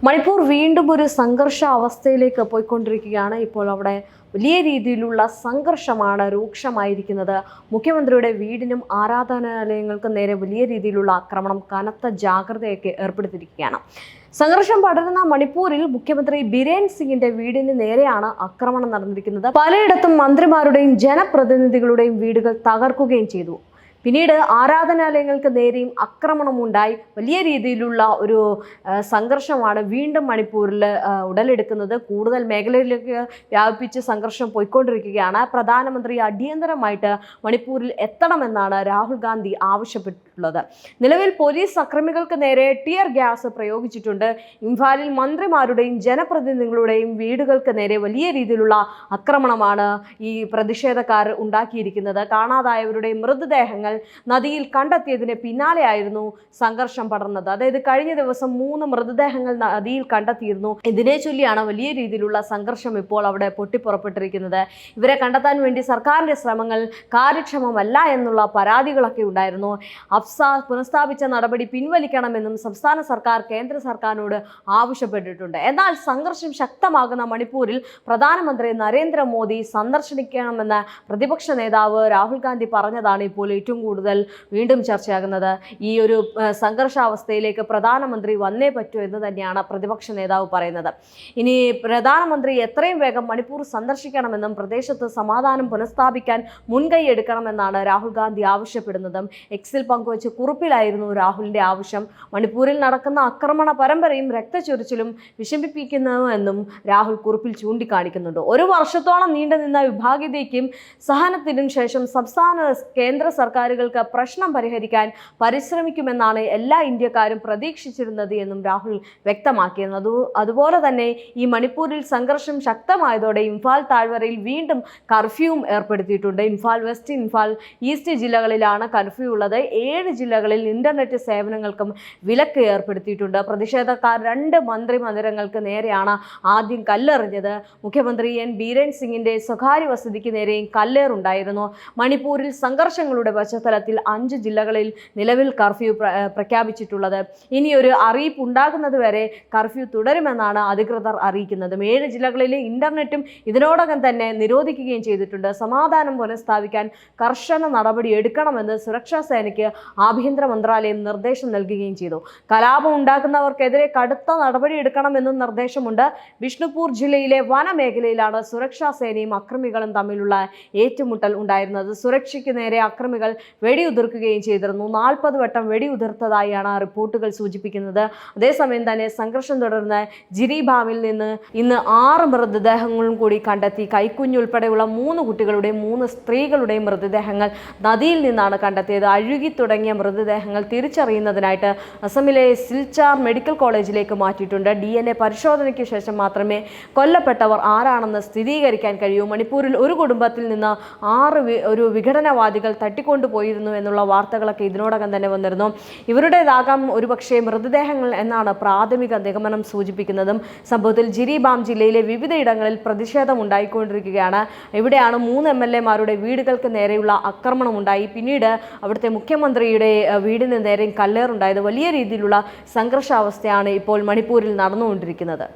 മണിപ്പൂർ വീണ്ടും ഒരു സംഘർഷ അവസ്ഥയിലേക്ക് പോയിക്കൊണ്ടിരിക്കുകയാണ്. ഇപ്പോൾ അവിടെ വലിയ രീതിയിലുള്ള സംഘർഷമാണ് രൂക്ഷമായിരിക്കുന്നത്. മുഖ്യമന്ത്രിയുടെ വീടിനും ആരാധനാലയങ്ങൾക്കും നേരെ വലിയ രീതിയിലുള്ള ആക്രമണം, കനത്ത ജാഗ്രതയൊക്കെ ഏർപ്പെടുത്തിയിരിക്കുകയാണ്. സംഘർഷം പടരുന്ന മണിപ്പൂരിൽ മുഖ്യമന്ത്രി ബിരേൻ സിംഗിന്റെ വീടിന് നേരെയാണ് ആക്രമണം നടന്നിരിക്കുന്നത്. പലയിടത്തും മന്ത്രിമാരുടെയും ജനപ്രതിനിധികളുടെയും വീടുകൾ തകർക്കുകയും ചെയ്തു. പിന്നീട് ആരാധനാലയങ്ങൾക്ക് നേരെയും ആക്രമണമുണ്ടായി. വലിയ രീതിയിലുള്ള ഒരു സംഘർഷമാണ് വീണ്ടും മണിപ്പൂരിൽ ഉടലെടുക്കുന്നത്. കൂടുതൽ മേഖലയിലേക്ക് വ്യാപിപ്പിച്ച് സംഘർഷം പോയിക്കൊണ്ടിരിക്കുകയാണ്. പ്രധാനമന്ത്രി അടിയന്തരമായിട്ട് മണിപ്പൂരിൽ എത്തണമെന്നാണ് രാഹുൽ ഗാന്ധി ആവശ്യപ്പെട്ടിട്ടുള്ളത്. നിലവിൽ പോലീസ് അക്രമികൾക്ക് നേരെ ടിയർ ഗ്യാസ് പ്രയോഗിച്ചിട്ടുണ്ട്. ഇംഫാലിൽ മന്ത്രിമാരുടെയും ജനപ്രതിനിധികളുടെയും വീടുകൾക്ക് നേരെ വലിയ രീതിയിലുള്ള ആക്രമണമാണ് ഈ പ്രതിഷേധക്കാർ ഉണ്ടാക്കിയിരിക്കുന്നത്. കാണാതായവരുടെ മൃതദേഹങ്ങൾ നദിയിൽ കണ്ടെത്തിയതിന് പിന്നാലെയായിരുന്നു സംഘർഷം പടർന്നത്. അതായത് കഴിഞ്ഞ ദിവസം 3 മൃതദേഹങ്ങൾ നദിയിൽ കണ്ടെത്തിയിരുന്നു. ഇതിനെ ചൊല്ലിയാണ് വലിയ രീതിയിലുള്ള സംഘർഷം ഇപ്പോൾ അവിടെ പൊട്ടിപ്പുറപ്പെട്ടിരിക്കുന്നത്. ഇവരെ കണ്ടെത്താൻ വേണ്ടി സർക്കാരിന്റെ ശ്രമങ്ങൾ കാര്യക്ഷമമല്ല എന്നുള്ള പരാതികളൊക്കെ ഉണ്ടായിരുന്നു. അഫ്സ പുനഃസ്ഥാപിച്ച നടപടി പിൻവലിക്കണമെന്നും സംസ്ഥാന സർക്കാർ കേന്ദ്ര സർക്കാരിനോട് ആവശ്യപ്പെട്ടിട്ടുണ്ട്. എന്നാൽ സംഘർഷം ശക്തമാകുന്ന മണിപ്പൂരിൽ പ്രധാനമന്ത്രി നരേന്ദ്രമോദി സന്ദർശിക്കണമെന്ന പ്രതിപക്ഷ നേതാവ് രാഹുൽ ഗാന്ധി പറഞ്ഞതാണ് ഇപ്പോൾ ഏറ്റവും കൂടുതൽ വീണ്ടും ചർച്ചയാകുന്നത്. ഈ ഒരു സംഘർഷാവസ്ഥയിലേക്ക് പ്രധാനമന്ത്രി വന്നേ പറ്റൂ എന്ന് തന്നെയാണ് പ്രതിപക്ഷ നേതാവ് പറയുന്നത്. ഇനി പ്രധാനമന്ത്രി എത്രയും വേഗം മണിപ്പൂർ സന്ദർശിക്കണമെന്നും പ്രദേശത്ത് സമാധാനം പുനഃസ്ഥാപിക്കാൻ മുൻകൈ എടുക്കണമെന്നാണ് രാഹുൽ ഗാന്ധി ആവശ്യപ്പെടുന്നതും. എക്സിൽ പങ്കുവച്ച കുറിപ്പിലായിരുന്നു രാഹുലിന്റെ ആവശ്യം. മണിപ്പൂരിൽ നടക്കുന്ന ആക്രമണ പരമ്പരയും രക്തച്ചൊരിച്ചിലും വിഷമിപ്പിക്കുന്നുവെന്നും രാഹുൽ കുറിപ്പിൽ ചൂണ്ടിക്കാണിക്കുന്നുണ്ട്. 1 വർഷത്തോളം നീണ്ടുനിന്ന വിഭാഗീയതയ്ക്കും സഹനത്തിനും ശേഷം സംസ്ഥാന കേന്ദ്ര സർക്കാരുകൾക്ക് പ്രശ്നം പരിഹരിക്കാൻ പരിശ്രമിക്കുമെന്നാണ് എല്ലാ ഇന്ത്യക്കാരും പ്രതീക്ഷിച്ചിരുന്നത് എന്നും രാഹുൽ വ്യക്തമാക്കിയത്. അതുപോലെ തന്നെ ഈ മണിപ്പൂരിൽ സംഘർഷം ശക്തമായതോടെ ഇംഫാൽ താഴ്വരയിൽ വീണ്ടും കർഫ്യൂവും ഏർപ്പെടുത്തിയിട്ടുണ്ട്. ഇംഫാൽ വെസ്റ്റ്, ഇംഫാൽ ഈസ്റ്റ് ജില്ലകളിലാണ് കർഫ്യൂ ഉള്ളത്. 7 ജില്ലകളിൽ ഇന്റർനെറ്റ് സേവനങ്ങൾക്കും വിലക്ക് ഏർപ്പെടുത്തിയിട്ടുണ്ട്. പ്രതിഷേധക്കാർ 2 മന്ത്രിമന്ദിരങ്ങൾക്ക് നേരെയാണ് ആദ്യം കല്ലെറിഞ്ഞത്. മുഖ്യമന്ത്രി ബിരേൻ സിംഗിന്റെ സ്വകാര്യ വസതിക്ക് നേരെയും കല്ലേറുണ്ടായിരുന്നു. മണിപ്പൂരിൽ സംഘർഷങ്ങളുടെ പശ്ചാത്തലത്തിൽ 5 ജില്ലകളിൽ നിലവിൽ കർഫ്യൂ പ്രഖ്യാപിച്ചിട്ടുള്ളത്. ഇനിയൊരു അറിയിപ്പ് ഉണ്ടാകുന്നത് വരെ കർഫ്യൂ തുടരുമെന്നാണ് അധികൃതർ അറിയിക്കുന്നത്. 7 ജില്ലകളിലെ ഇന്റർനെറ്റും ഇതിനോടകം തന്നെ നിരോധിക്കുകയും ചെയ്തിട്ടുണ്ട്. സമാധാനം പുനഃസ്ഥാപിക്കാൻ കർശന നടപടി എടുക്കണമെന്ന് സുരക്ഷാ സേനയ്ക്ക് ആഭ്യന്തര മന്ത്രാലയം നിർദ്ദേശം നൽകുകയും ചെയ്തു. കലാപം ഉണ്ടാക്കുന്നവർക്കെതിരെ കടുത്ത നടപടി എടുക്കണമെന്നും നിർദ്ദേശമുണ്ട്. ബിഷ്ണുപൂർ ജില്ലയിലെ വനമേഖലയിലാണ് സുരക്ഷാ സേനയും അക്രമികളും തമ്മിലുള്ള ഏറ്റുമുട്ടൽ ഉണ്ടായിരുന്നത്. സുരക്ഷയ്ക്ക് നേരെ അക്രമികൾ വെടിയുതിർക്കുകയും ചെയ്തിരുന്നു. 40 വട്ടം വെടിയുതിർത്തതായാണ് റിപ്പോർട്ടുകൾ സൂചിപ്പിക്കുന്നത്. അതേസമയം തന്നെ സംഘർഷം തുടർന്ന് ജിരിബാമിൽ നിന്ന് ഇന്ന് 6 മൃതദേഹങ്ങളും കൂടി കണ്ടെത്തി. കൈക്കുഞ്ഞുൾപ്പെടെയുള്ള 3 കുട്ടികളുടെയും 3 സ്ത്രീകളുടെയും മൃതദേഹങ്ങൾ നദിയിൽ നിന്നാണ് കണ്ടെത്തിയത്. അഴുകി തുടങ്ങിയ മൃതദേഹങ്ങൾ തിരിച്ചറിയുന്നതിനായിട്ട് അസമിലെ സിൽച്ചാർ മെഡിക്കൽ കോളേജിലേക്ക് മാറ്റിയിട്ടുണ്ട്. DNA പരിശോധനയ്ക്ക് ശേഷം മാത്രമേ കൊല്ലപ്പെട്ടവർ ആരാണെന്ന് സ്ഥിരീകരിക്കാൻ കഴിയൂ. മണിപ്പൂരിൽ ഒരു കുടുംബത്തിൽ നിന്ന് 6 വിഘടനവാദികൾ തട്ടിക്കൊണ്ടുപോയിരുന്നു എന്നുള്ള വാർത്തകളൊക്കെ ഇതിനോടകം തന്നെ വന്നിരുന്നു. ഇവരുടേതാകാം ഒരുപക്ഷെ മൃതദേഹങ്ങൾ എന്നാണ് പ്രാഥമിക നിഗമനം സൂചിപ്പിക്കുന്നതും. സംഭവത്തിൽ ജിരിബാം ജില്ലയിലെ വിവിധ ഇടങ്ങളിൽ പ്രതിഷേധം ഉണ്ടായിക്കൊണ്ടിരിക്കുകയാണ്. ഇവിടെയാണ് 3 MLA-മാരുടെ വീടുകൾക്ക് നേരെയുള്ള ആക്രമണം ഉണ്ടായി. പിന്നീട് അവിടുത്തെ മുഖ്യമന്ത്രിയുടെ വീടിന് നേരെയും കല്ലേറുണ്ടായത്. വലിയ രീതിയിലുള്ള സംഘർഷാവസ്ഥയാണ് ഇപ്പോൾ മണിപ്പൂരിൽ നടന്നുകൊണ്ടിരിക്കുന്നത്.